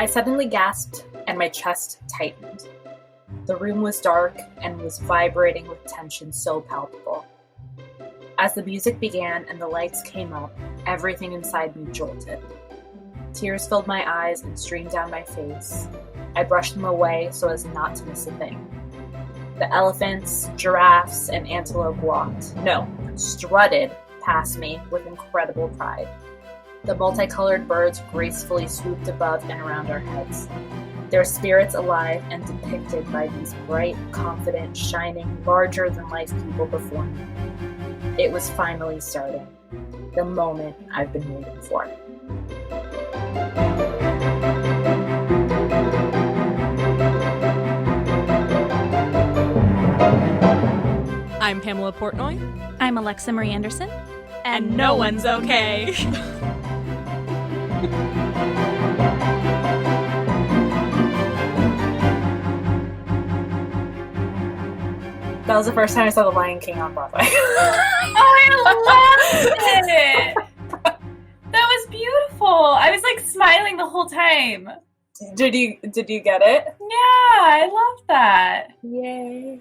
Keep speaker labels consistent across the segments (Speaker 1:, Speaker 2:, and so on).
Speaker 1: I suddenly gasped and my chest tightened. The room was dark and was vibrating with tension so palpable. As the music began and the lights came up, everything inside me jolted. Tears filled my eyes and streamed down my face. I brushed them away so as not to miss a thing. The elephants, giraffes, and antelope strutted past me with incredible pride. The multicolored birds gracefully swooped above and around our heads, their spirits alive and depicted by these bright, confident, shining, larger-than-life people before me. It was finally starting, the moment I've been waiting for.
Speaker 2: I'm Pamela Portnoy.
Speaker 3: I'm Alexa Marie Anderson.
Speaker 2: And no one's okay.
Speaker 1: That was the first time I saw The Lion King on Broadway.
Speaker 4: I loved it! That was beautiful. I was like smiling the whole time.
Speaker 1: Did you get it?
Speaker 4: Yeah, I love that.
Speaker 1: Yay.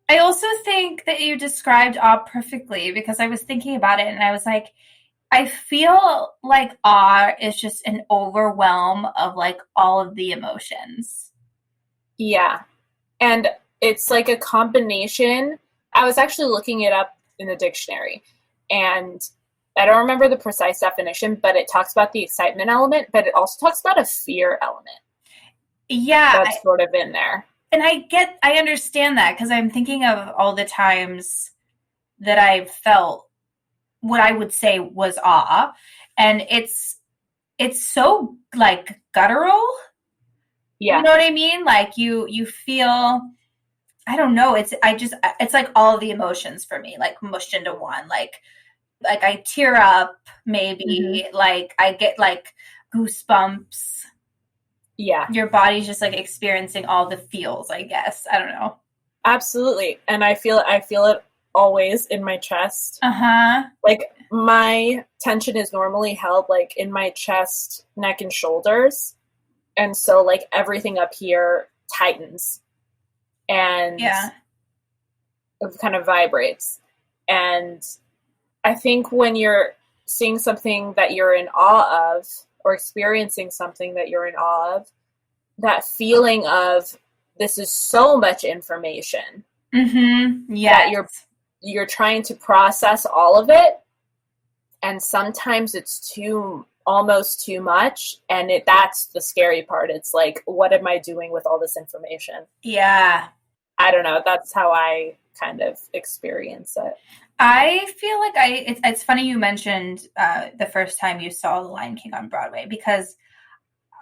Speaker 4: I also think that you described awe perfectly because I was thinking about it and I was like, I feel like awe is just an overwhelm of like all of the emotions.
Speaker 1: Yeah. And it's like a combination. I was actually looking it up in the dictionary and I don't remember the precise definition, but it talks about the excitement element, but it also talks about a fear element.
Speaker 4: Yeah.
Speaker 1: That's sort of in there.
Speaker 4: And I understand that because I'm thinking of all the times that I felt what I would say was awe. And it's so like guttural.
Speaker 1: Yeah.
Speaker 4: You know what I mean? Like you feel, I don't know. It's like all of the emotions for me, like mushed into one, like I tear up maybe, like I get like goosebumps.
Speaker 1: Yeah.
Speaker 4: Your body's just like experiencing all the feels, I guess. I don't know.
Speaker 1: Absolutely. And I feel it always in my chest.
Speaker 4: Uh-huh.
Speaker 1: Like my tension is normally held like in my chest, neck, and shoulders. And so like everything up here tightens and it kind of vibrates. And I think when you're seeing something that you're in awe of or experiencing something that you're in awe of, that feeling of this is so much information that you're trying to process all of it. And sometimes it's almost too much. And that's the scary part. It's like, what am I doing with all this information?
Speaker 4: Yeah.
Speaker 1: I don't know. That's how I kind of experience it.
Speaker 4: I feel like it's funny you mentioned the first time you saw The Lion King on Broadway, because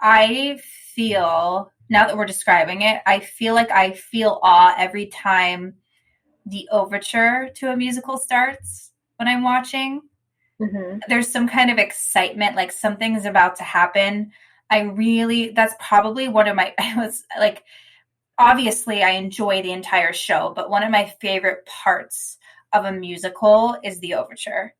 Speaker 4: I feel, now that we're describing it, I feel like I feel awe every time the overture to a musical starts when I'm watching. Mm-hmm. There's some kind of excitement, like something's about to happen. That's probably one of my, obviously I enjoy the entire show, but one of my favorite parts of a musical is the overture.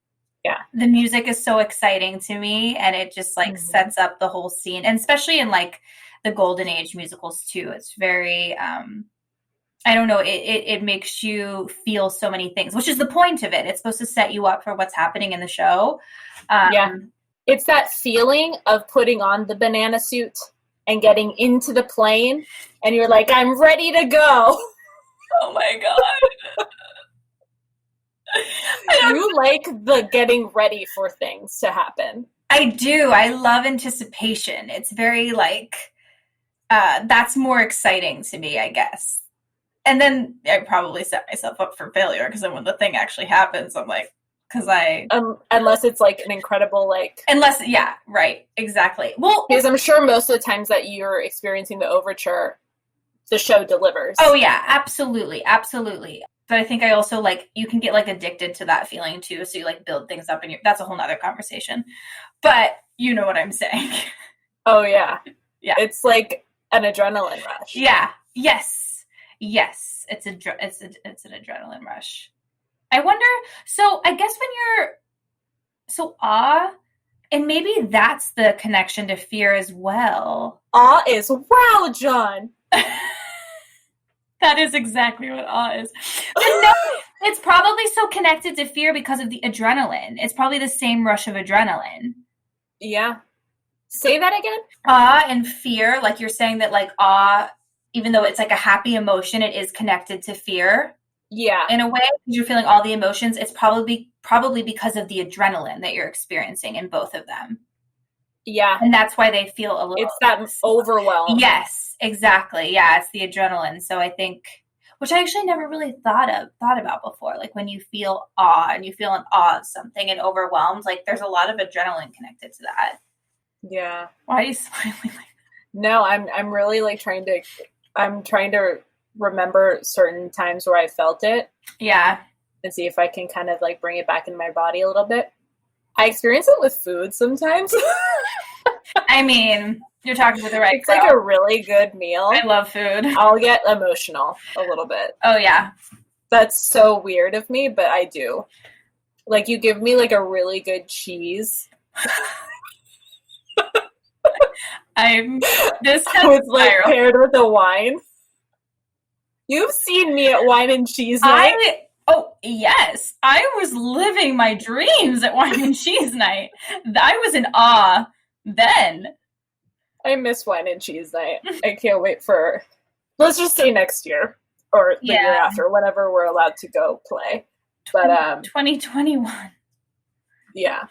Speaker 1: Yeah.
Speaker 4: The music is so exciting to me and it just like sets up the whole scene, and especially in like the golden age musicals too. It's very, I don't know, it makes you feel so many things, which is the point of it. It's supposed to set you up for what's happening in the show.
Speaker 1: It's that feeling of putting on the banana suit and getting into the plane and you're like, I'm ready to go.
Speaker 4: Oh my God.
Speaker 1: You like the getting ready for things to happen.
Speaker 4: I do. I love anticipation. It's very like, that's more exciting to me, I guess. And then I probably set myself up for failure because then when the thing actually happens, I'm like,
Speaker 1: unless it's like an incredible
Speaker 4: yeah, right, exactly. Well,
Speaker 1: because I'm sure most of the times that you're experiencing the overture, the show delivers.
Speaker 4: Oh yeah, absolutely. But I think I also like, you can get like addicted to that feeling too. So you like build things up that's a whole nother conversation, but you know what I'm saying.
Speaker 1: Oh yeah.
Speaker 4: Yeah.
Speaker 1: It's like an adrenaline rush.
Speaker 4: Yeah. Yes. It's an adrenaline rush. I wonder, so I guess so awe And maybe that's the connection to fear as well.
Speaker 1: Awe is, wow, John.
Speaker 4: That is exactly what awe is. But no, it's probably so connected to fear because of the adrenaline. It's probably the same rush of adrenaline.
Speaker 1: Yeah. Say that again?
Speaker 4: Awe and fear, like you're saying that like awe, even though it's like a happy emotion, it is connected to fear.
Speaker 1: Yeah.
Speaker 4: In a way, you're feeling all the emotions. It's probably because of the adrenaline that you're experiencing in both of them.
Speaker 1: Yeah.
Speaker 4: And that's why they feel a little...
Speaker 1: It's that overwhelm.
Speaker 4: Yes, exactly. Yeah, it's the adrenaline. So I think, which I actually never really thought about before. Like when you feel awe and you feel in awe of something and overwhelmed, like there's a lot of adrenaline connected to that.
Speaker 1: Yeah.
Speaker 4: Why are you smiling like that?
Speaker 1: No, I'm really like trying to remember certain times where I felt it.
Speaker 4: Yeah.
Speaker 1: And see if I can kind of like bring it back in my body a little bit. I experience it with food sometimes.
Speaker 4: I mean, you're talking to the right
Speaker 1: It's like a really good meal.
Speaker 4: I love food.
Speaker 1: I'll get emotional a little bit.
Speaker 4: Oh, yeah.
Speaker 1: That's so weird of me, but I do. Like, you give me like a really good cheese.
Speaker 4: This
Speaker 1: with like paired with a wine. You've seen me at wine and cheese night.
Speaker 4: Oh, yes. I was living my dreams at wine and cheese night. I was in awe then.
Speaker 1: I miss wine and cheese night. I can't wait for, let's just say next year or the year after, whenever we're allowed to go play. But
Speaker 4: 2021.
Speaker 1: Yeah.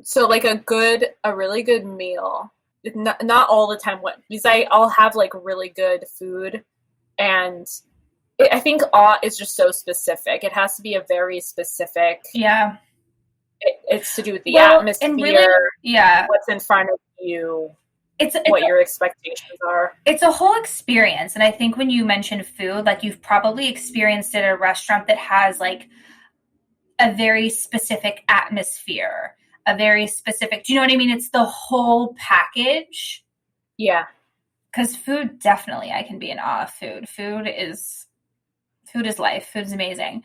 Speaker 1: So like a really good meal. Not all the time, because I'll have like really good food, and I think awe is just so specific. It has to be a very specific.
Speaker 4: Yeah.
Speaker 1: It's to do with the atmosphere.
Speaker 4: And really,
Speaker 1: what's in front of you.
Speaker 4: It's
Speaker 1: what your expectations are.
Speaker 4: It's a whole experience, and I think when you mention food, like you've probably experienced it at a restaurant that has like a very specific atmosphere. A very specific, do you know what I mean? It's the whole package.
Speaker 1: Yeah.
Speaker 4: Because food, definitely, I can be in awe of food. Food is life. Food's amazing.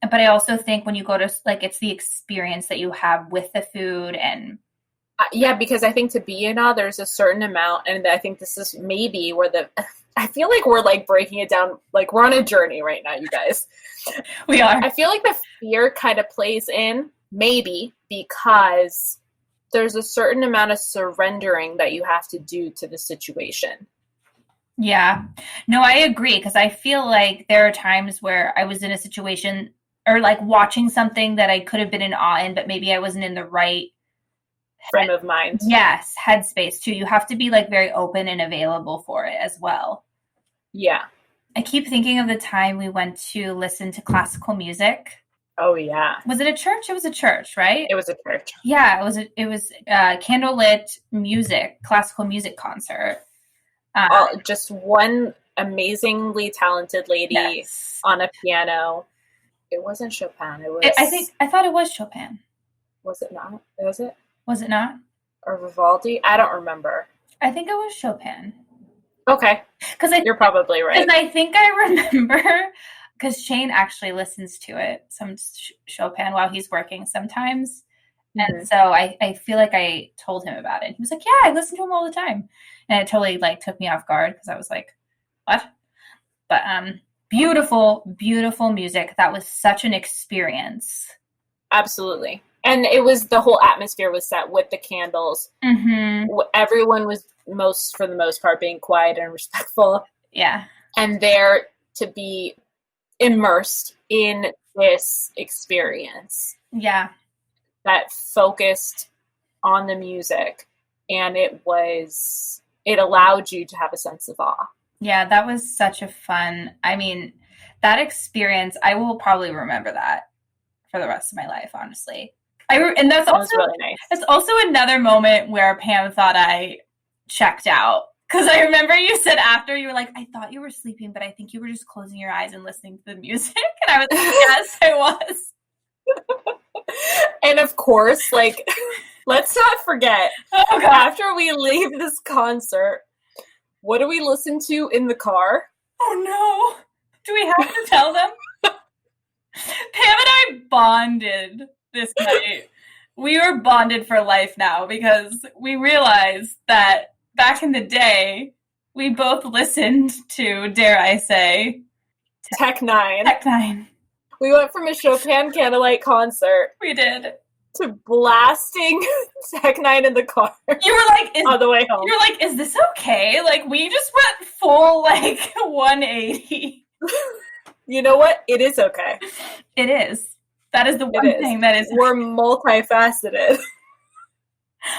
Speaker 4: But I also think when you go to, like, it's the experience that you have with the food and...
Speaker 1: yeah, because I think to be in awe, there's a certain amount, and I think this is maybe where I feel like we're, like, breaking it down, like, we're on a journey right now, you guys.
Speaker 4: We are.
Speaker 1: I feel like the fear kind of plays in, maybe, because there's a certain amount of surrendering that you have to do to the situation.
Speaker 4: Yeah. No, I agree, because I feel like there are times where I was in a situation or like watching something that I could have been in awe in, but maybe I wasn't in the right
Speaker 1: frame of mind.
Speaker 4: Yes, headspace too. You have to be like very open and available for it as well.
Speaker 1: Yeah.
Speaker 4: I keep thinking of the time we went to listen to classical music.
Speaker 1: Oh, yeah.
Speaker 4: Was it a church? It was a church, right?
Speaker 1: It was a church.
Speaker 4: Yeah, it was candlelit music, classical music concert.
Speaker 1: Just one amazingly talented lady on a piano. It wasn't Chopin. It was.
Speaker 4: I thought it was Chopin.
Speaker 1: Was it not? Was it?
Speaker 4: Was it not?
Speaker 1: Or Vivaldi? I don't remember.
Speaker 4: I think it was Chopin.
Speaker 1: Okay. You're probably right.
Speaker 4: Because I think I remember. Because Shane actually listens to it, some Chopin, while he's working sometimes. Mm-hmm. And so I feel like I told him about it. He was like, yeah, I listen to him all the time. And it totally like took me off guard because I was like, what? But beautiful, beautiful music. That was such an experience.
Speaker 1: Absolutely. And it was, the whole atmosphere was set with the candles.
Speaker 4: Mm-hmm.
Speaker 1: Everyone was for the most part, being quiet and respectful.
Speaker 4: Yeah.
Speaker 1: And there to be immersed in this experience.
Speaker 4: Yeah.
Speaker 1: That focused on the music, and it allowed you to have a sense of awe.
Speaker 4: Yeah, that was such a fun, that experience, I will probably remember that for the rest of my life, honestly. And that's also
Speaker 1: really nice.
Speaker 4: It's also another moment where Pam thought I checked out. Because I remember you said after, you were like, I thought you were sleeping, but I think you were just closing your eyes and listening to the music. And I was like, yes, I was.
Speaker 1: And of course, like, let's not forget, after we leave this concert, what do we listen to in the car?
Speaker 4: Oh, no. Do we have to tell them? Pam and I bonded this night. we are bonded for life now because we realized that back in the day, we both listened to, dare I say,
Speaker 1: Tech Nine.
Speaker 4: Tech Nine.
Speaker 1: We went from a Chopin Candlelight concert
Speaker 4: We did.
Speaker 1: to blasting Tech Nine in the car.
Speaker 4: You were like,
Speaker 1: on the way home.
Speaker 4: You're like, is this okay? Like, we just went full, like, 180.
Speaker 1: You know what? It is okay.
Speaker 4: It is. That is the one thing that is.
Speaker 1: We're multifaceted.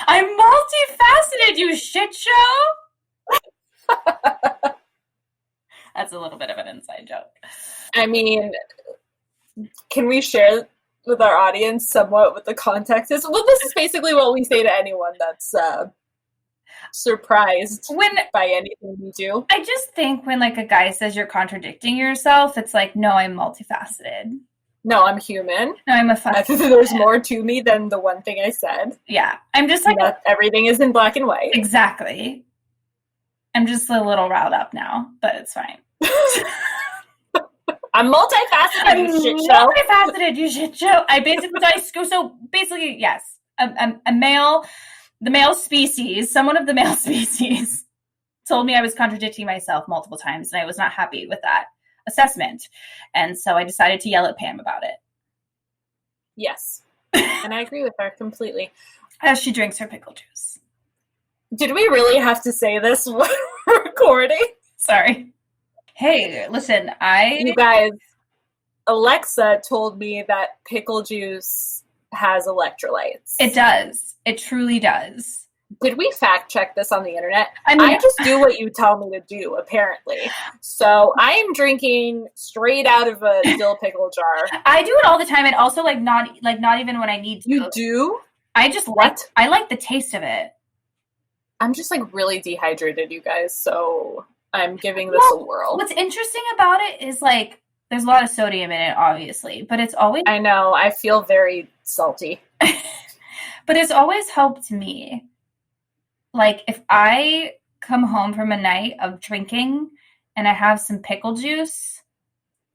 Speaker 4: I'm multifaceted, you shit show. That's a little bit of an inside joke.
Speaker 1: I mean, can we share with our audience somewhat what the context is? Well, this is basically what we say to anyone that's surprised by anything we do.
Speaker 4: I just think when, like, a guy says you're contradicting yourself, it's like, no, I'm multifaceted.
Speaker 1: No, I'm human.
Speaker 4: No, I'm a fucking
Speaker 1: There's more to me than the one thing I said.
Speaker 4: Yeah. I'm just like...
Speaker 1: everything is in black and white.
Speaker 4: Exactly. I'm just a little riled up now, but it's fine.
Speaker 1: I'm multifaceted, you shit show.
Speaker 4: Multifaceted, you shit show. Basically, yes. A male, the male species, someone of the male species told me I was contradicting myself multiple times, and I was not happy with that assessment. And so I decided to yell at Pam about it.
Speaker 1: Yes. And I agree with her completely.
Speaker 4: As she drinks her pickle juice.
Speaker 1: Did we really have to say this when we're recording?
Speaker 4: Sorry. Hey, listen,
Speaker 1: You guys, Alexa told me that pickle juice has electrolytes.
Speaker 4: It does. It truly does.
Speaker 1: Did we fact check this on the internet?
Speaker 4: I mean,
Speaker 1: I just do what you tell me to do, apparently. So I am drinking straight out of a dill pickle jar.
Speaker 4: I do it all the time, and also not even when I need to.
Speaker 1: You do?
Speaker 4: I just I like the taste of it.
Speaker 1: I'm just like really dehydrated, you guys, so I'm giving this a whirl.
Speaker 4: What's interesting about it is, like, there's a lot of sodium in it, obviously, but it's always...
Speaker 1: I know, I feel very salty.
Speaker 4: But it's always helped me. Like, if I come home from a night of drinking and I have some pickle juice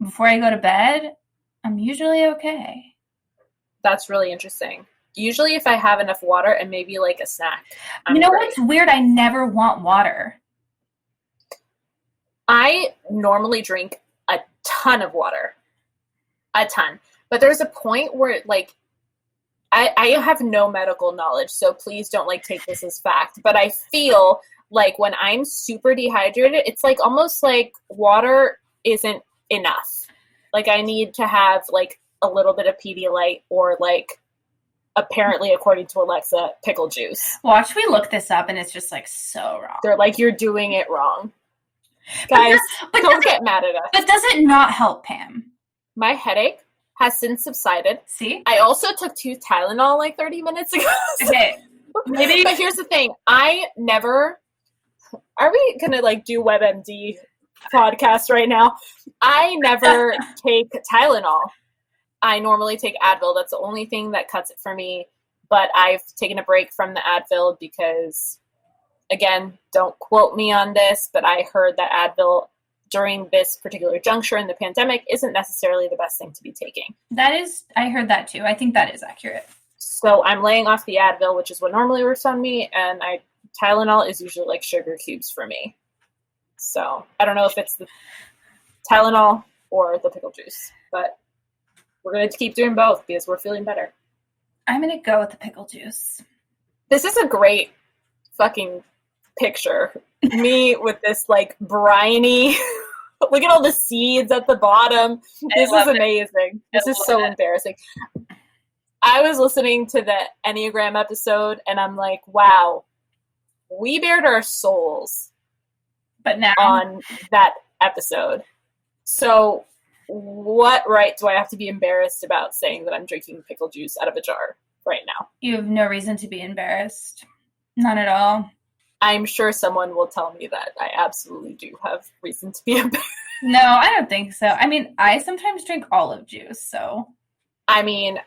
Speaker 4: before I go to bed, I'm usually okay.
Speaker 1: That's really interesting. Usually if I have enough water and maybe like a snack,
Speaker 4: You know what's weird? I never want water.
Speaker 1: I normally drink a ton of water. A ton. But there's a point where, like, I have no medical knowledge, so please don't, like, take this as fact. But I feel like when I'm super dehydrated, it's, like, almost like water isn't enough. Like, I need to have, like, a little bit of Pedialyte or, like, apparently, according to Alexa, pickle juice.
Speaker 4: Watch me look this up, and it's just, like, so wrong.
Speaker 1: They're like, you're doing it wrong. Guys, don't get mad at us.
Speaker 4: But does it not help, Pam?
Speaker 1: My headache has since subsided.
Speaker 4: See?
Speaker 1: I also took 2 Tylenol like 30 minutes ago.
Speaker 4: Okay. Maybe.
Speaker 1: But here's the thing. I never... Are we going to, like, do WebMD podcast right now? I never take Tylenol. I normally take Advil. That's the only thing that cuts it for me. But I've taken a break from the Advil because, again, don't quote me on this, but I heard that Advil during this particular juncture in the pandemic isn't necessarily the best thing to be taking.
Speaker 4: I heard that too. I think that is accurate.
Speaker 1: So I'm laying off the Advil, which is what normally works on me, and Tylenol is usually like sugar cubes for me. So I don't know if it's the Tylenol or the pickle juice, but we're going to keep doing both because we're feeling better.
Speaker 4: I'm going to go with the pickle juice.
Speaker 1: This is a great fucking picture. Me with this like briny, look at all the seeds at the bottom. This is amazing. This is so embarrassing. I was listening to the Enneagram episode and I'm like, wow, we bared our souls
Speaker 4: but now
Speaker 1: on that episode. So what right do I have to be embarrassed about saying that I'm drinking pickle juice out of a jar right now?
Speaker 4: You have no reason to be embarrassed. None at all.
Speaker 1: I'm sure someone will tell me that I absolutely do have reason to be embarrassed.
Speaker 4: No, I don't think so. I mean, I sometimes drink olive juice, so.
Speaker 1: I mean,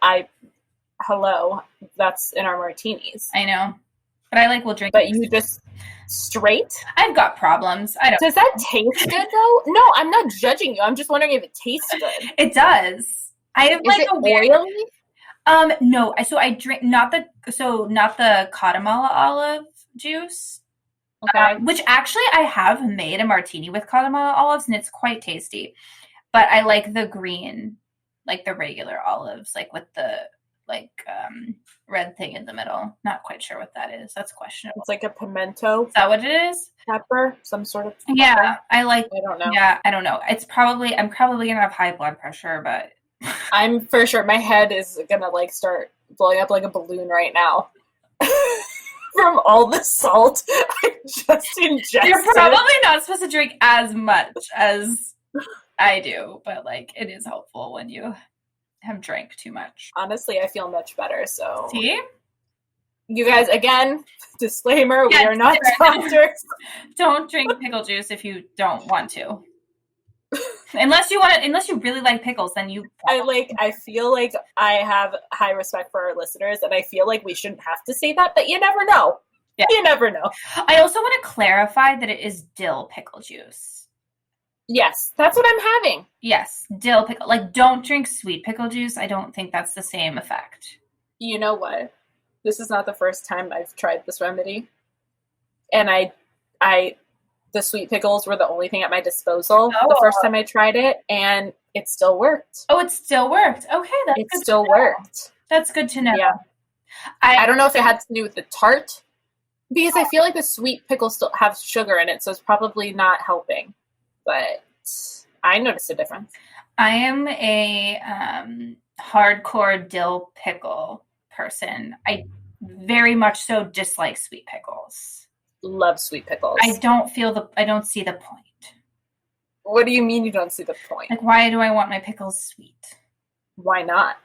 Speaker 1: hello, that's in our martinis.
Speaker 4: I know. But I will drink.
Speaker 1: But you just straight?
Speaker 4: I've got problems. I don't.
Speaker 1: Does that taste good though? No, I'm not judging you. I'm just wondering if it tastes good.
Speaker 4: It does. I have
Speaker 1: Is it oily?
Speaker 4: No. So I drink not the Guatemala olive juice.
Speaker 1: Okay.
Speaker 4: Which actually I have made a martini with Guatemala olives, and it's quite tasty. But I like the green, like the regular olives, like with the red thing in the middle. Not quite sure what that is. That's questionable.
Speaker 1: It's like a pimento
Speaker 4: Is that what it is?
Speaker 1: pepper, some sort of pepper.
Speaker 4: Yeah, I
Speaker 1: don't know.
Speaker 4: Yeah, I don't know. I'm probably gonna have high blood pressure, but
Speaker 1: I'm for sure my head is gonna like start blowing up like a balloon right now. From all the salt I just ingested.
Speaker 4: you're probably not supposed to drink as much as I do, but like it is helpful when you have drank too much.
Speaker 1: Honestly, I feel much better. So
Speaker 4: See?
Speaker 1: You guys, again, disclaimer,
Speaker 4: Yeah,
Speaker 1: we are not doctors.
Speaker 4: Don't drink pickle juice if you don't want to. Unless you really like pickles, then you
Speaker 1: I feel like I have high respect for our listeners, and I feel like we shouldn't have to say that, but you never know.
Speaker 4: Yeah.
Speaker 1: You never know.
Speaker 4: I also want to clarify that it is dill pickle juice.
Speaker 1: Yes, that's what I'm having.
Speaker 4: Yes, dill pickle. Like, don't drink sweet pickle juice. I don't think that's the same effect.
Speaker 1: You know what? This is not the first time I've tried this remedy. And the sweet pickles were the only thing at my disposal the first time I tried it, and it still worked.
Speaker 4: Oh, it still worked. Okay,
Speaker 1: it still worked.
Speaker 4: That's good to know.
Speaker 1: Yeah. I don't know if it had to do with the tart, because I feel like the sweet pickles still have sugar in it, so it's probably not helping. But I noticed a difference.
Speaker 4: I am a hardcore dill pickle person. I very much so dislike sweet pickles.
Speaker 1: Love sweet pickles.
Speaker 4: I don't see the point.
Speaker 1: What do you mean you don't see the point?
Speaker 4: Like, why do I want my pickles sweet?
Speaker 1: Why not?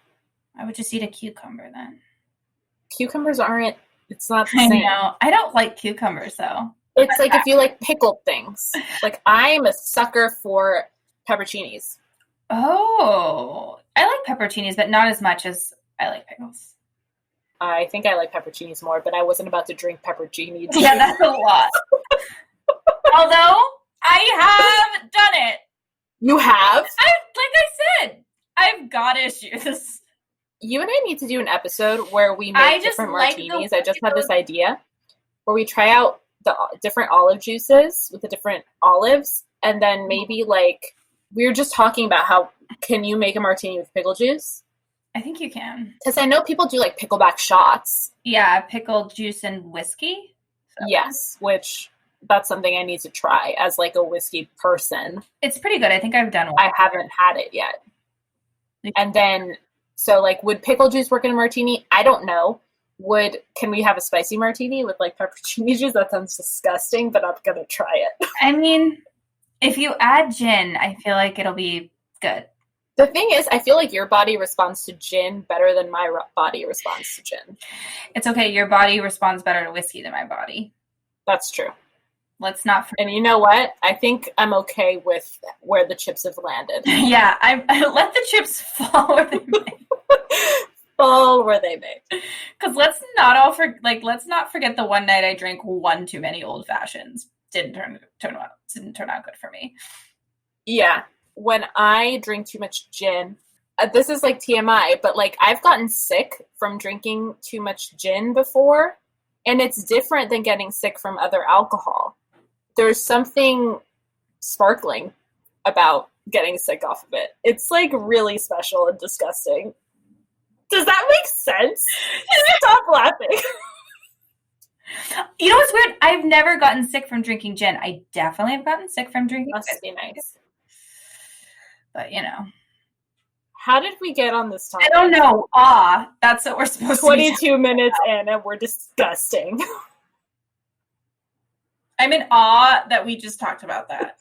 Speaker 4: I would just eat a cucumber then.
Speaker 1: Cucumbers aren't, it's not the same.
Speaker 4: I know. I don't like cucumbers though.
Speaker 1: It's like if you like pickled things. Like, I'm a sucker for pepperoncinis.
Speaker 4: Oh, I like pepperoncinis, but not as much as I like pickles.
Speaker 1: I think I like pepperoncinis more, but I wasn't about to drink pepperoni.
Speaker 4: Yeah, that's a lot. Although, I have done it.
Speaker 1: You have?
Speaker 4: Like I said, I've got issues.
Speaker 1: You and I need to do an episode where we make different martinis. I just had this idea where we try out the different olive juices with the different olives, and then maybe like we were just talking about how can you make a martini with pickle juice?
Speaker 4: I think you can.
Speaker 1: Because I know people do like pickleback shots.
Speaker 4: Yeah, pickle juice and whiskey.
Speaker 1: So. Yes, which that's something I need to try as like a whiskey person.
Speaker 4: It's pretty good. I think I've done one.
Speaker 1: I haven't had it yet. And then, so like, would pickle juice work in a martini? I don't know. Can we have a spicy martini with like pepperoni juice? That sounds disgusting, but I'm gonna try it.
Speaker 4: I mean, if you add gin, I feel like it'll be good.
Speaker 1: The thing is, I feel like your body responds to gin better than my body responds to gin.
Speaker 4: It's okay. Your body responds better to whiskey than my body.
Speaker 1: That's true.
Speaker 4: Let's not forget.
Speaker 1: And you know what? I think I'm okay with where the chips have landed.
Speaker 4: Yeah, I let the chips fall where they may.
Speaker 1: Fall where they may.
Speaker 4: Because let's not forget the one night I drank one too many old fashions. Didn't turn out good for me.
Speaker 1: Yeah. When I drink too much gin, this is like TMI, but like I've gotten sick from drinking too much gin before, and it's different than getting sick from other alcohol. There's something sparkling about getting sick off of it. It's like really special and disgusting. Does that make sense? Stop laughing.
Speaker 4: You know what's weird? I've never gotten sick from drinking gin. I definitely have gotten sick from drinking.
Speaker 1: Must be nice.
Speaker 4: But, you know.
Speaker 1: How did we get on this topic?
Speaker 4: I don't know. That's what we're supposed to be.
Speaker 1: 22 minutes in and we're disgusting.
Speaker 4: I'm in awe that we just talked about that.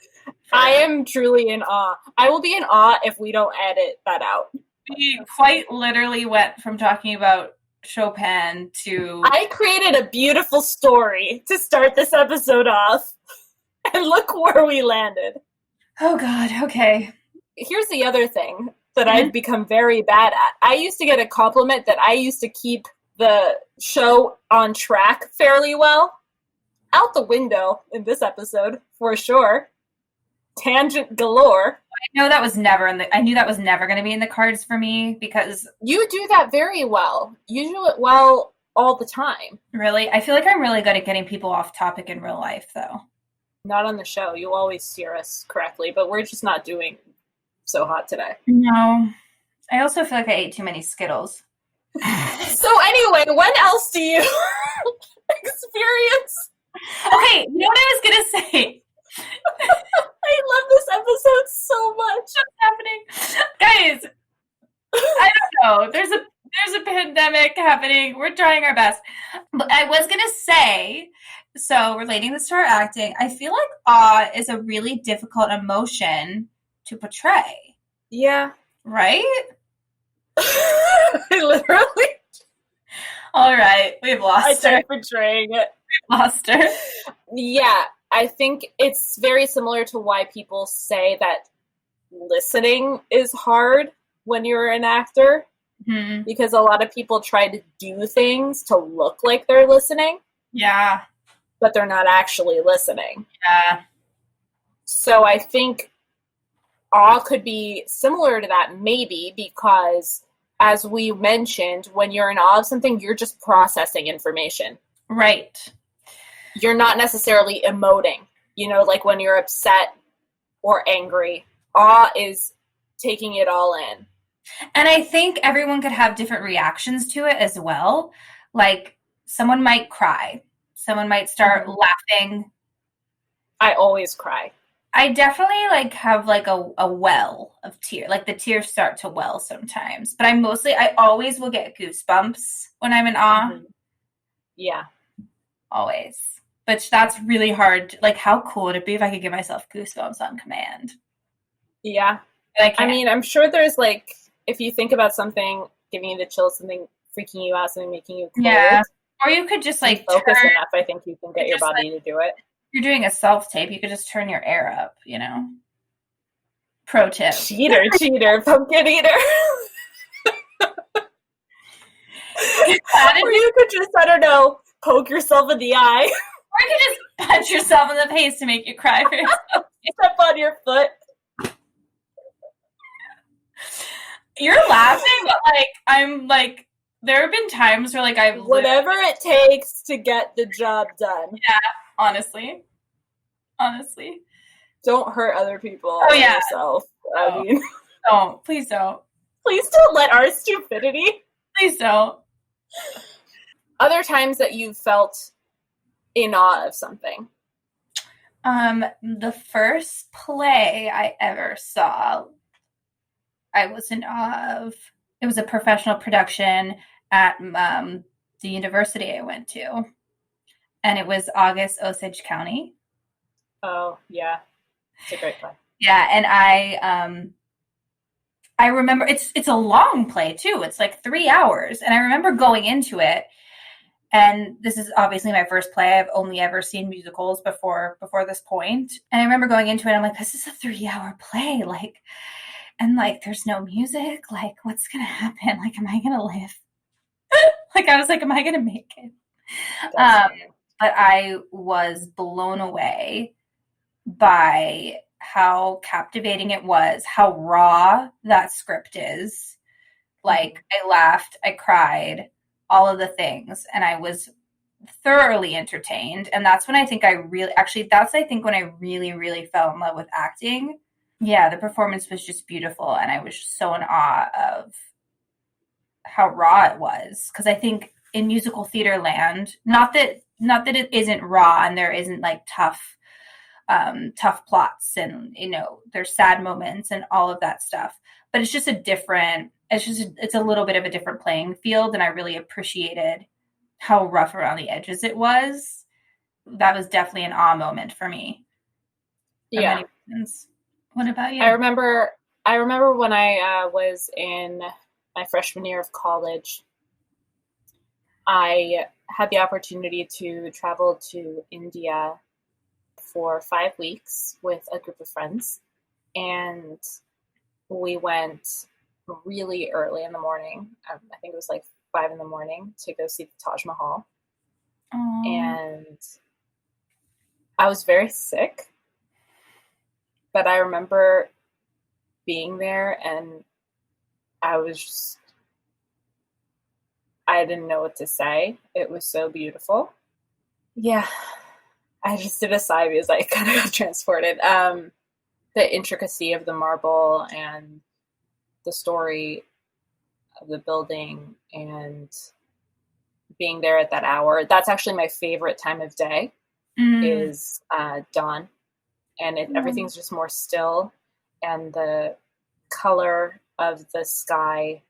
Speaker 1: I am truly in awe. I will be in awe if we don't edit that out.
Speaker 4: We quite literally went from talking about Chopin to...
Speaker 1: I created a beautiful story to start this episode off. And look where we landed.
Speaker 4: Oh, God. Okay.
Speaker 1: Here's the other thing that I've become very bad at. I used to get a compliment that I used to keep the show on track fairly well. Out the window in this episode, for sure. tangent galore.
Speaker 4: I know that was never I knew that was never going to be in the cards for me because
Speaker 1: you do that very well. You do it well all the time.
Speaker 4: Really? I feel like I'm really good at getting people off topic in real life, though.
Speaker 1: Not on the show. You always steer us correctly, but we're just not doing so hot today.
Speaker 4: No. I also feel like I ate too many Skittles.
Speaker 1: So anyway, when else do you experience?
Speaker 4: Okay, you know what I was going to say?
Speaker 1: I love this episode so much.
Speaker 4: What's happening? Guys, I don't know. There's a pandemic happening. We're trying our best. But I was going to say, so relating this to our acting, I feel like awe is a really difficult emotion to portray.
Speaker 1: Yeah.
Speaker 4: Right?
Speaker 1: Literally.
Speaker 4: All right. We've lost her.
Speaker 1: I started portraying it.
Speaker 4: We've lost her.
Speaker 1: Yeah. I think it's very similar to why people say that listening is hard when you're an actor.
Speaker 4: Mm-hmm.
Speaker 1: Because a lot of people try to do things to look like they're listening.
Speaker 4: Yeah.
Speaker 1: But they're not actually listening.
Speaker 4: Yeah.
Speaker 1: So I think awe could be similar to that, maybe, because as we mentioned, when you're in awe of something, you're just processing information.
Speaker 4: Right.
Speaker 1: You're not necessarily emoting. Like when you're upset or angry, awe is taking it all in.
Speaker 4: And I think everyone could have different reactions to it as well. Like someone might cry. Someone might start laughing.
Speaker 1: I always cry.
Speaker 4: I definitely have a well of tears. Like the tears start to well sometimes. But I always will get goosebumps when I'm in awe.
Speaker 1: Mm-hmm. Yeah.
Speaker 4: Always. But that's really hard. Like how cool would it be if I could give myself goosebumps on command?
Speaker 1: Yeah.
Speaker 4: I
Speaker 1: mean, I'm sure there's if you think about something giving you the chills, something freaking you out, something making you cold.
Speaker 4: Yeah. Or you could just
Speaker 1: focus enough. I think you can get your body to do it.
Speaker 4: You're doing a self-tape, you could just turn your air up, Pro tip.
Speaker 1: Cheater, pumpkin eater. Or you could just, I don't know, poke yourself in the eye.
Speaker 4: Or you could just punch yourself in the face to make you cry for yourself.
Speaker 1: Step on your foot.
Speaker 4: You're laughing, but I'm there have been times where I've
Speaker 1: whatever it takes to get the job done.
Speaker 4: Yeah, honestly.
Speaker 1: Don't hurt other people.
Speaker 4: Oh yeah.
Speaker 1: Yourself.
Speaker 4: Oh.
Speaker 1: I mean,
Speaker 4: don't. Please don't.
Speaker 1: Please don't let our stupidity.
Speaker 4: Please don't.
Speaker 1: Other times that you've felt in awe of something.
Speaker 4: The first play I ever saw, I was in awe of. It was a professional production at the university I went to, and it was August Osage County.
Speaker 1: Oh yeah, it's a great play.
Speaker 4: Yeah, and I remember it's a long play too. It's 3 hours, and I remember going into it. And this is obviously my first play. I've only ever seen musicals before this point. And I remember going into it. I'm like, this is a 3-hour play. And there's no music. What's going to happen? Am I going to live? I was am I going to make it? But I was blown away by how captivating it was, how raw that script is. I laughed, I cried, all of the things, and I was thoroughly entertained. And that's when I think when I really, really fell in love with acting. Yeah, the performance was just beautiful, and I was so in awe of how raw it was. Because I think in musical theater land, not that it isn't raw and there isn't tough plots and there's sad moments and all of that stuff, but it's a little bit of a different playing field, and I really appreciated how rough around the edges it was. That was definitely an awe moment for me.
Speaker 1: Yeah.
Speaker 4: What about you?
Speaker 1: I remember when I was in my freshman year of college, I had the opportunity to travel to India for 5 weeks with a group of friends, and we went really early in the morning. I think it was 5 a.m. to go see the Taj Mahal.
Speaker 4: Aww.
Speaker 1: And I was very sick. But I remember being there and I didn't know what to say. It was so beautiful. Yeah, I just did a sigh because I kind of got transported. The intricacy of the marble and the story of the building and being there at that hour. That's actually my favorite time of day is dawn. And everything's just more still. And the color of the sky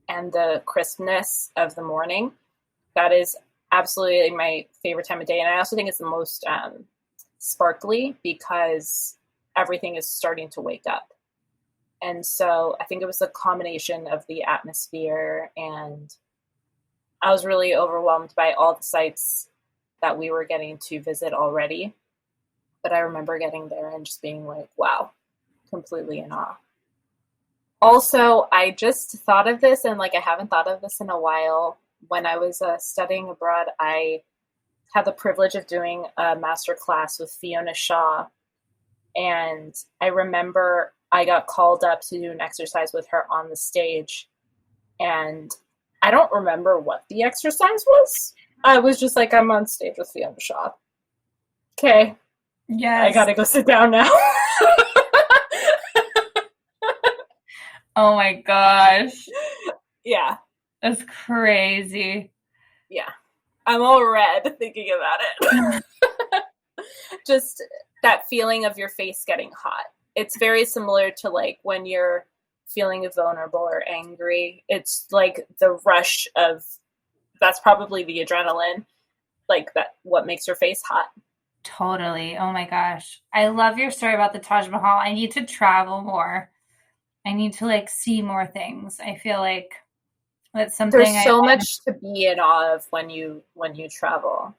Speaker 1: and the crispness of the morning, that is absolutely my favorite time of day. And I also think it's the most sparkly because everything is starting to wake up. And so I think it was a combination of the atmosphere, and I was really overwhelmed by all the sites that we were getting to visit already. But I remember getting there and just being like, wow, completely in awe. Also, I just thought of this, and like I haven't thought of this in a while. When I was studying abroad, I had the privilege of doing a master class with Fiona Shaw. And I remember I got called up to do an exercise with her on the stage. And I don't remember what the exercise was. I was just like, I'm on stage with Fiona Shaw. Okay.
Speaker 4: Yes.
Speaker 1: I gotta go sit down now.
Speaker 4: Oh my gosh.
Speaker 1: Yeah.
Speaker 4: That's crazy.
Speaker 1: Yeah. I'm all red thinking about it. Just that feeling of your face getting hot. It's very similar to like when you're feeling vulnerable or angry. It's like the rush of, that's probably the adrenaline, like that, what makes your face hot.
Speaker 4: Totally. Oh my gosh. I love your story about the Taj Mahal. I need to travel more. I need to like see more things. I feel like that's something
Speaker 1: There's so much to be in awe of when you travel.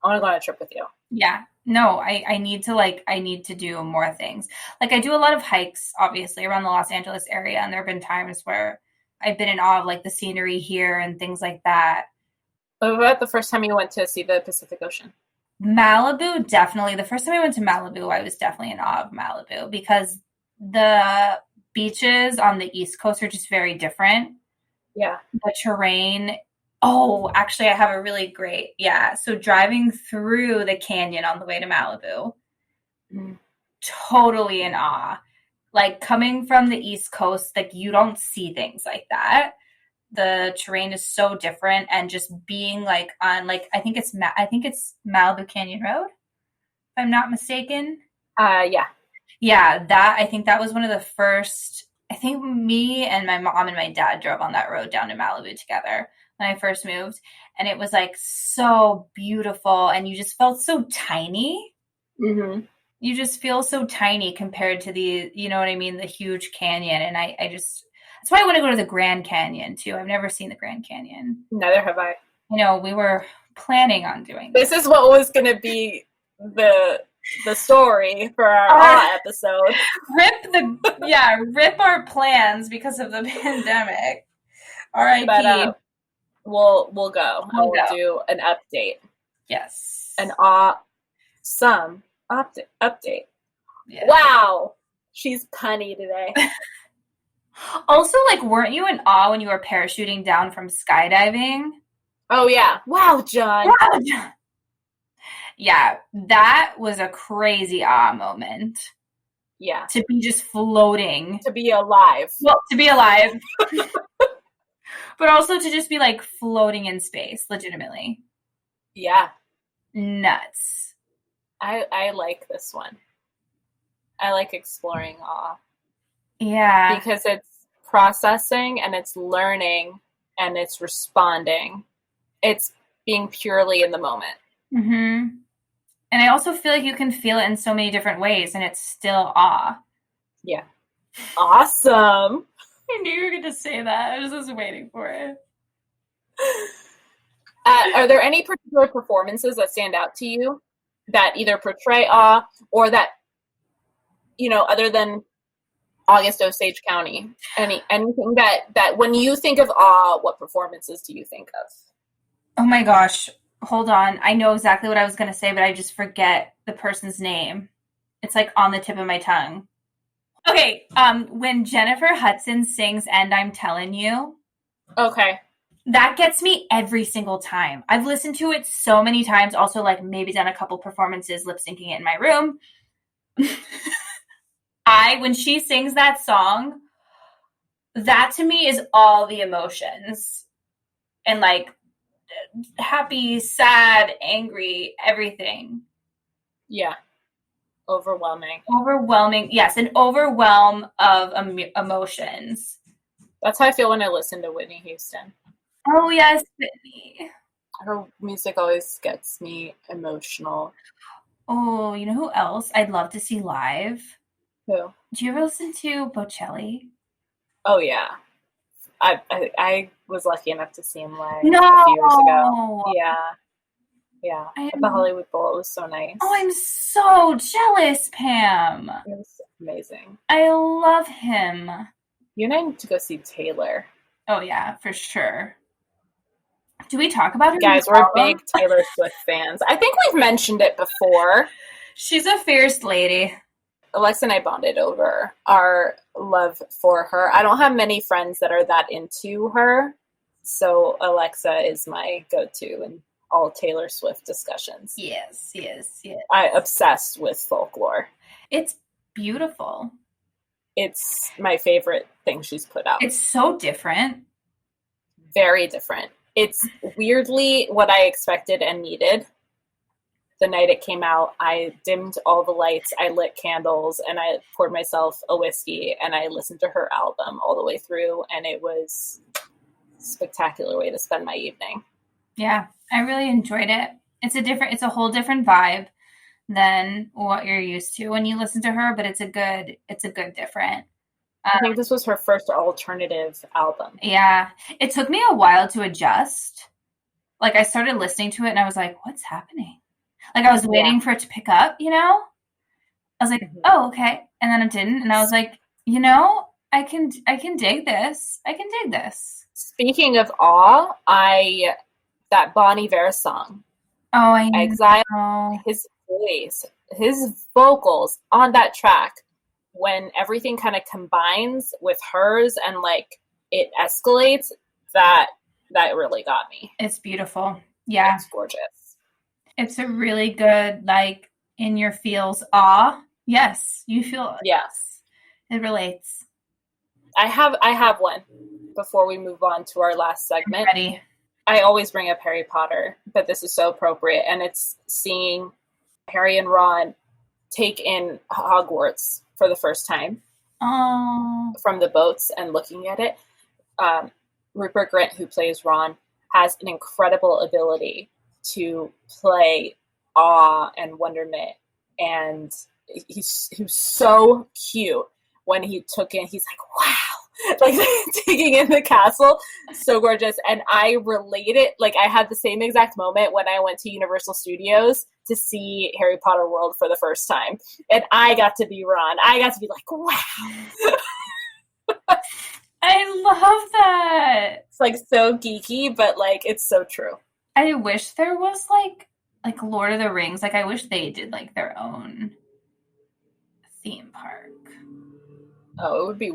Speaker 1: I want to go on a trip with you.
Speaker 4: Yeah. No, I need to do more things. Like I do a lot of hikes, obviously, around the Los Angeles area. And there have been times where I've been in awe of like the scenery here and things like that.
Speaker 1: What about the first time you went to see the Pacific Ocean?
Speaker 4: Malibu, definitely. The first time I went to Malibu, I was definitely in awe of Malibu because the beaches on the East Coast are just very different.
Speaker 1: Yeah.
Speaker 4: The terrain. Oh, actually, I have a really great, So driving through the canyon on the way to Malibu, totally in awe. Like coming from the East Coast, like you don't see things like that. The terrain is so different, and just being like on like I think it's Malibu Canyon Road, if I'm not mistaken. Yeah, that I think that was one of the first. I think me and my mom and my dad drove on that road down to Malibu together when I first moved, and it was like so beautiful, and you just felt so tiny.
Speaker 1: Mm-hmm.
Speaker 4: You just feel so tiny compared to the, you know what I mean, the huge canyon, and I just. That's why I want to go to the Grand Canyon, too. I've never seen the Grand Canyon.
Speaker 1: Neither have I.
Speaker 4: You know, we were planning on doing
Speaker 1: this. This is what was going to be the story for our episode.
Speaker 4: Rip our plans because of the pandemic. R.I.P.
Speaker 1: But we'll go. We'll do an update.
Speaker 4: Yes.
Speaker 1: An awesome update.
Speaker 4: Yeah.
Speaker 1: Wow. She's punny today.
Speaker 4: Also, like, weren't you in awe when you were parachuting down from skydiving?
Speaker 1: Oh, yeah. Wow, John.
Speaker 4: Yeah, that was a crazy awe moment.
Speaker 1: Yeah.
Speaker 4: To be just floating.
Speaker 1: To be alive.
Speaker 4: Well, to be alive. But also to just be, like, floating in space, legitimately.
Speaker 1: Yeah.
Speaker 4: Nuts.
Speaker 1: I like this one. I like exploring awe.
Speaker 4: Yeah.
Speaker 1: Because it's processing and it's learning and it's responding. It's being purely in the moment.
Speaker 4: Mm-hmm. And I also feel like you can feel it in so many different ways and it's still awe.
Speaker 1: Yeah. Awesome.
Speaker 4: I knew you were going to say that. I was just waiting for it.
Speaker 1: Are there any particular performances that stand out to you that either portray awe or that, you know, other than August Osage County, anything that when you think of awe, what performances do you think of?
Speaker 4: Oh my gosh. Hold on. I know exactly what I was going to say, but I just forget the person's name. It's like on the tip of my tongue. Okay, when Jennifer Hudson sings And I'm Telling You,
Speaker 1: Okay.
Speaker 4: that gets me every single time. I've listened to it so many times, also like maybe done a couple performances lip syncing it in my room. When she sings that song, that to me is all the emotions. And like happy, sad, angry, everything.
Speaker 1: Yeah. Overwhelming.
Speaker 4: Yes, an overwhelm of emotions.
Speaker 1: That's how I feel when I listen to Whitney Houston.
Speaker 4: Oh yes, Whitney.
Speaker 1: Her music always gets me emotional.
Speaker 4: Oh, you know who else I'd love to see live?
Speaker 1: Who?
Speaker 4: Do you ever listen to Bocelli?
Speaker 1: Oh yeah. I was lucky enough to see him live
Speaker 4: No!
Speaker 1: a few years ago. Yeah. At the
Speaker 4: I'm
Speaker 1: Hollywood Bowl. It was so nice.
Speaker 4: Oh, I'm so jealous, Pam.
Speaker 1: It was amazing.
Speaker 4: I love him.
Speaker 1: You and I need to go see Taylor.
Speaker 4: Oh yeah, for sure. Do we talk about her?
Speaker 1: Guys, we're big Taylor Swift fans. I think we've mentioned it before.
Speaker 4: She's a fierce lady.
Speaker 1: Alexa and I bonded over our love for her. I don't have many friends that are that into her, so Alexa is my go-to in all Taylor Swift discussions.
Speaker 4: Yes.
Speaker 1: I obsessed with folklore.
Speaker 4: It's beautiful.
Speaker 1: It's my favorite thing she's put out.
Speaker 4: It's so different.
Speaker 1: Very different. It's weirdly what I expected and needed. The night it came out, I dimmed all the lights, I lit candles, and I poured myself a whiskey, and I listened to her album all the way through, and it was a spectacular way to spend my evening.
Speaker 4: Yeah, I really enjoyed it. It's a whole different vibe than what you're used to when you listen to her, but it's a good different.
Speaker 1: I think this was her first alternative album.
Speaker 4: Yeah. It took me a while to adjust. Like, I started listening to it, and I was like, what's happening? Like, I was waiting for it to pick up, you know? I was like, oh, okay. And then it didn't. And I was like, you know, I can dig this. I can dig this.
Speaker 1: Speaking of awe, that Bon Iver song.
Speaker 4: Oh, I know.
Speaker 1: Exile, his voice, his vocals on that track, when everything kind of combines with hers and like it escalates, that really got me.
Speaker 4: It's beautiful. Yeah.
Speaker 1: It's gorgeous.
Speaker 4: It's a really good, like, in your feels awe. Yes, you feel.
Speaker 1: Yes,
Speaker 4: it relates.
Speaker 1: I have one before we move on to our last segment.
Speaker 4: I'm ready.
Speaker 1: I always bring up Harry Potter, but this is so appropriate, and it's seeing Harry and Ron take in Hogwarts for the first time from the boats and looking at it. Rupert Grint, who plays Ron, has an incredible ability to play awe and wonderment, and he's so cute when he took in. He's like, wow, like taking in the castle, so gorgeous. And I related, like I had the same exact moment when I went to Universal Studios to see Harry Potter World for the first time, and I got to be Ron. I got to be like, wow.
Speaker 4: I love that.
Speaker 1: It's like so geeky, but like it's so true.
Speaker 4: I wish there was like Lord of the Rings. Like I wish they did like their own theme park.
Speaker 1: Oh, it would be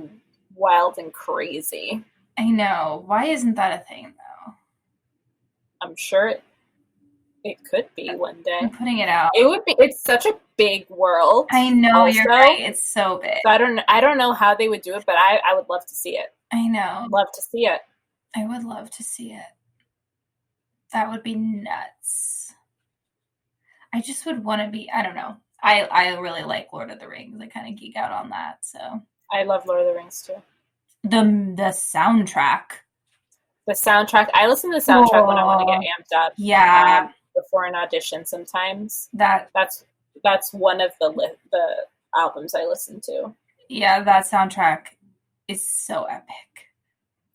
Speaker 1: wild and crazy.
Speaker 4: I know. Why isn't that a thing though?
Speaker 1: I'm sure it could be one day.
Speaker 4: I'm putting it out.
Speaker 1: It would be. It's such a big world.
Speaker 4: I know, also. You're right. It's so big.
Speaker 1: So I don't know how they would do it, but I would love to see it.
Speaker 4: I know.
Speaker 1: Love to see it.
Speaker 4: I would love to see it. That would be nuts. I just would want to be, I don't know. I really like Lord of the Rings. I kind of geek out on that, so.
Speaker 1: I love Lord of the Rings too.
Speaker 4: The soundtrack.
Speaker 1: The soundtrack. I listen to the soundtrack when I want to get amped up.
Speaker 4: Yeah.
Speaker 1: Before an audition sometimes.
Speaker 4: That's
Speaker 1: one of the albums I listen to.
Speaker 4: Yeah, that soundtrack is so epic.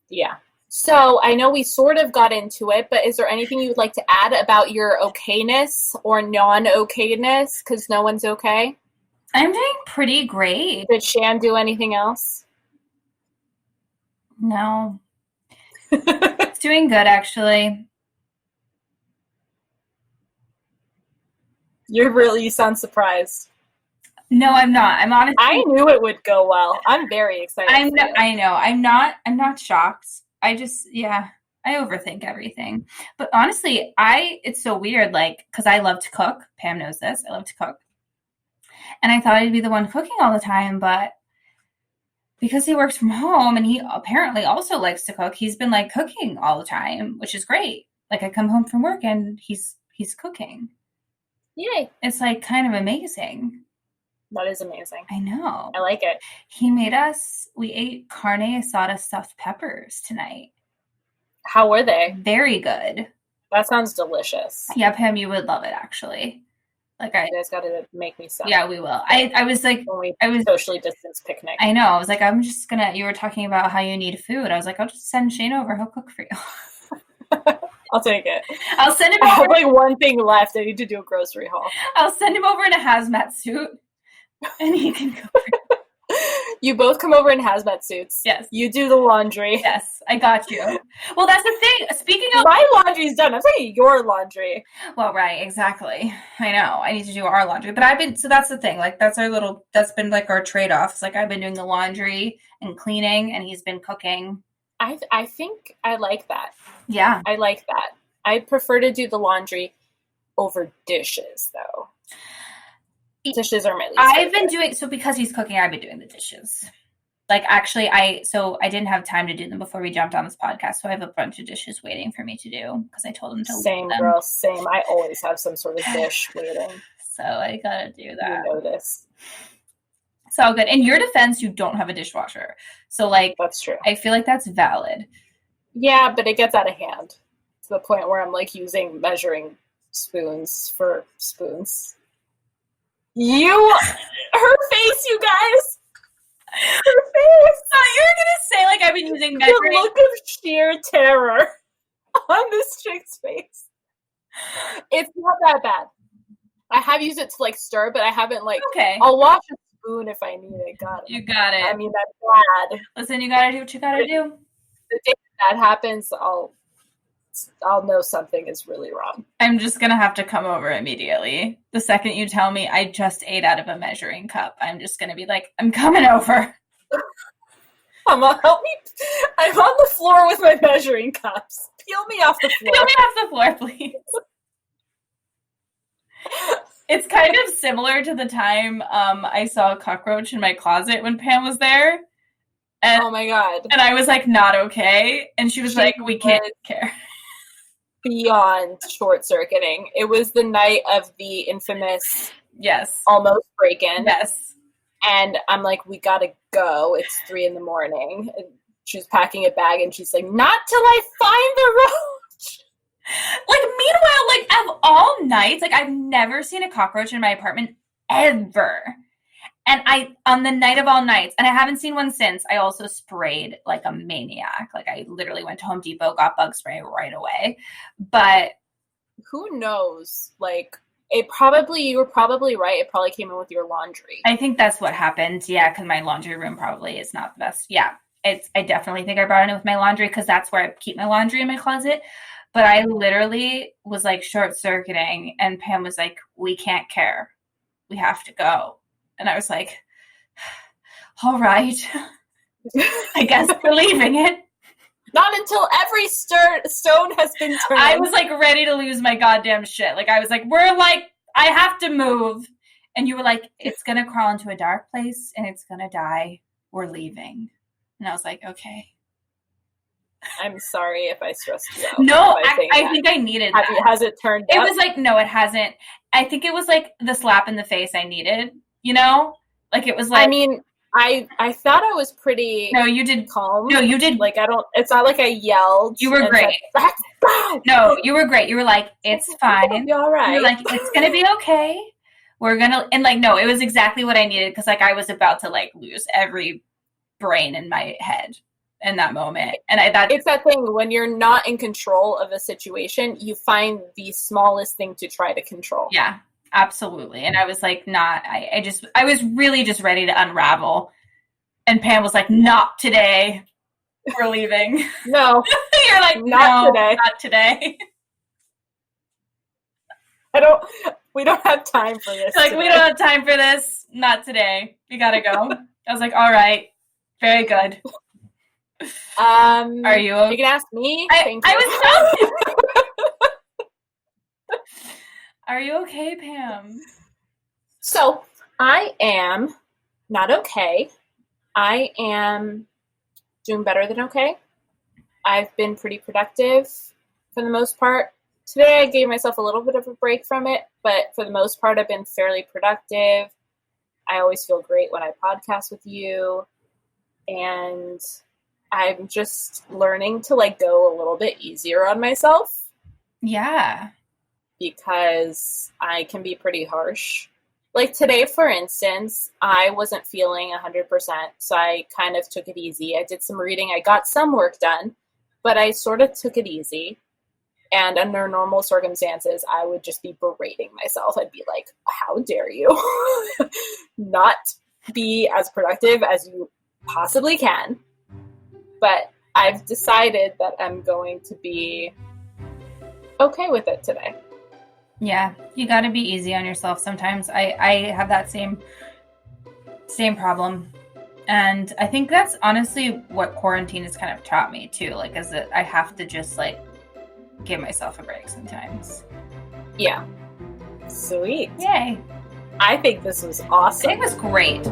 Speaker 1: Yeah. So I know we sort of got into it, but is there anything you would like to add about your okayness or non-okayness? Because no one's okay.
Speaker 4: I'm doing pretty great.
Speaker 1: Did Shan do anything else?
Speaker 4: No. It's doing good, actually.
Speaker 1: You sound surprised.
Speaker 4: No, I'm not. I'm honestly.
Speaker 1: I knew it would go well. I'm very excited.
Speaker 4: I know. I'm not shocked. I overthink everything. But honestly, it's so weird, like, because I love to cook. Pam knows this. I love to cook. And I thought I'd be the one cooking all the time, but because he works from home and he apparently also likes to cook, he's been like cooking all the time, which is great. Like, I come home from work and he's cooking.
Speaker 1: Yay.
Speaker 4: It's like kind of amazing.
Speaker 1: That is amazing.
Speaker 4: I know.
Speaker 1: I like it.
Speaker 4: We ate carne asada stuffed peppers tonight.
Speaker 1: How were they?
Speaker 4: Very good.
Speaker 1: That sounds delicious.
Speaker 4: Yeah, Pam, you would love it, actually. Like,
Speaker 1: you guys got to make me some.
Speaker 4: Yeah, we will. I was like,
Speaker 1: I was socially distanced picnic.
Speaker 4: I know. I was like, you were talking about how you need food. I was like, I'll just send Shane over. He'll cook for you.
Speaker 1: I'll take it.
Speaker 4: I'll send him
Speaker 1: over. I have
Speaker 4: like
Speaker 1: one thing left. I need to do a grocery haul.
Speaker 4: I'll send him over in a hazmat suit and he can cook for you.
Speaker 1: You both come over in hazmat suits.
Speaker 4: Yes.
Speaker 1: You do the laundry.
Speaker 4: Yes, I got you. Well, that's the thing. Speaking of...
Speaker 1: My laundry's done. I'm saying your laundry.
Speaker 4: Well, right, exactly. I know. I need to do our laundry. But so that's the thing. Like, that's been like our trade-off. It's like I've been doing the laundry and cleaning and he's been cooking.
Speaker 1: I think I like that.
Speaker 4: Yeah.
Speaker 1: I like that. I prefer to do the laundry over dishes, though. Dishes are my least
Speaker 4: so because he's cooking, I've been doing the dishes. Like, actually, I didn't have time to do them before we jumped on this podcast, so I have a bunch of dishes waiting for me to do because I told him to
Speaker 1: Same,
Speaker 4: them.
Speaker 1: Girl, same. I always have some sort of dish waiting.
Speaker 4: So I gotta do that.
Speaker 1: You know this.
Speaker 4: It's all good. In your defense, you don't have a dishwasher. So, like...
Speaker 1: That's true.
Speaker 4: I feel like that's valid.
Speaker 1: Yeah, but it gets out of hand to the point where I'm, like, using measuring spoons for spoons. Her face, you guys. Her face.
Speaker 4: You're gonna say like I've been using measuring.
Speaker 1: The look of sheer terror on this chick's face. It's not that bad. I have used it to like stir, but I haven't like.
Speaker 4: Okay.
Speaker 1: I'll wash a spoon if I need it. Got it.
Speaker 4: You got it.
Speaker 1: I mean, that's bad.
Speaker 4: Listen, you gotta do what you gotta do.
Speaker 1: The day that happens, I'll know something is really wrong.
Speaker 4: I'm just going to have to come over immediately. The second you tell me I just ate out of a measuring cup, I'm just going to be like, I'm coming over.
Speaker 1: Help me. I'm on the floor with my measuring cups. Peel me off the floor.
Speaker 4: Peel me off the floor, please. It's kind of similar to the time I saw a cockroach in my closet when Pam was there. And,
Speaker 1: oh my God.
Speaker 4: And I was like, not okay. And she was like, we can't care.
Speaker 1: Beyond short-circuiting. It was the night of the infamous almost break-in.
Speaker 4: Yes.
Speaker 1: And I'm like, we gotta go. It's 3 a.m. And she's packing a bag and she's like, not till I find the roach.
Speaker 4: Like, meanwhile, like, of all nights, like, I've never seen a cockroach in my apartment ever. And on the night of all nights, and I haven't seen one since, I also sprayed like a maniac. Like, I literally went to Home Depot, got bug spray right away. But
Speaker 1: who knows? Like, you were probably right. It probably came in with your laundry.
Speaker 4: I think that's what happened. Yeah, because my laundry room probably is not the best. Yeah, I definitely think I brought it in with my laundry because that's where I keep my laundry in my closet. But I literally was like short-circuiting, and Pam was like, we can't care. We have to go. And I was like, all right, I guess we're leaving it.
Speaker 1: Not until every stone has been turned.
Speaker 4: I was like ready to lose my goddamn shit. Like, I was like, I have to move. And you were like, it's going to crawl into a dark place and it's going to die. We're leaving. And I was like, okay.
Speaker 1: I'm sorry if I stressed you out.
Speaker 4: No, I think I needed that.
Speaker 1: Has it turned up?
Speaker 4: It was like, no, it hasn't. I think it was like the slap in the face I needed. You know, like it was like.
Speaker 1: I mean, I thought I was pretty.
Speaker 4: No, you did
Speaker 1: calm.
Speaker 4: No, you did.
Speaker 1: Like it's not like I yelled.
Speaker 4: You were great. No, you were great. You were like, it's fine.
Speaker 1: It'll be all right.
Speaker 4: You're like, it's gonna be okay. We're gonna and like no, it was exactly what I needed because like I was about to like lose every brain in my head in that moment, and it's
Speaker 1: that thing when you're not in control of a situation, you find the smallest thing to try to control.
Speaker 4: Yeah. Absolutely. And I was like, I was really just ready to unravel. And Pam was like, not today. We're leaving.
Speaker 1: No.
Speaker 4: You're like,
Speaker 1: not today.
Speaker 4: Not today.
Speaker 1: We don't have time for this.
Speaker 4: Like, we don't have time for this. Not today. We gotta go. I was like, all right. Very good. Are you okay?
Speaker 1: You can ask me.
Speaker 4: I was joking. Are you okay, Pam?
Speaker 1: So, I am not okay. I am doing better than okay. I've been pretty productive for the most part. Today I gave myself a little bit of a break from it, but for the most part I've been fairly productive. I always feel great when I podcast with you, and I'm just learning to go a little bit easier on myself.
Speaker 4: Yeah.
Speaker 1: Because I can be pretty harsh. Like today, for instance, I wasn't feeling 100%, so I kind of took it easy. I did some reading. I got some work done, but I sort of took it easy. And under normal circumstances, I would just be berating myself. I'd be like, how dare you not be as productive as you possibly can. But I've decided that I'm going to be okay with it today.
Speaker 4: Yeah, you got to be easy on yourself sometimes. I have that same problem. And I think that's honestly what quarantine has kind of taught me too. Is that I have to just give myself a break sometimes.
Speaker 1: Yeah. Sweet.
Speaker 4: Yay.
Speaker 1: I think this was awesome.
Speaker 4: It was great.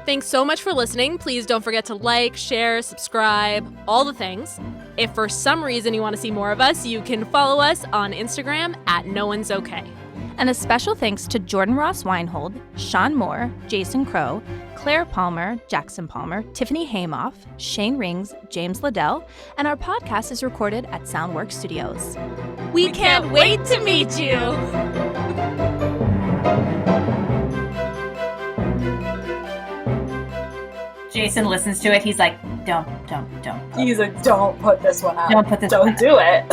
Speaker 2: Thanks so much for listening. Please don't forget to like, share, subscribe, all the things. If for some reason you want to see more of us, you can follow us on Instagram at No One's Okay.
Speaker 3: And a special thanks to Jordan Ross Weinhold, Sean Moore, Jason Crow, Claire Palmer, Jackson Palmer, Tiffany Haymoff, Shane Rings, James Liddell, and our podcast is recorded at Soundworks Studios.
Speaker 2: We can't wait to meet you!
Speaker 4: Jason listens to it. He's like, don't.
Speaker 1: He's like, don't put this one out.
Speaker 4: Don't put this
Speaker 1: Don't
Speaker 4: one
Speaker 1: do it.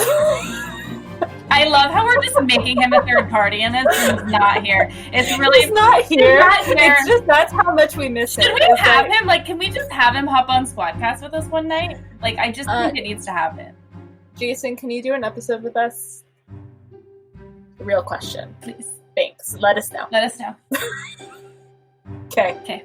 Speaker 4: I love how we're just making him a third party and he's not here. It's really
Speaker 1: he's not here.
Speaker 4: Not here.
Speaker 1: It's just that's how much we miss him.
Speaker 4: Should we have him? Can we just have him hop on Squadcast with us one night? I just think it needs to happen.
Speaker 1: Jason, can you do an episode with us? Real question.
Speaker 4: Please.
Speaker 1: Thanks. Let us know.
Speaker 4: Let us know.
Speaker 1: Okay.
Speaker 4: Okay.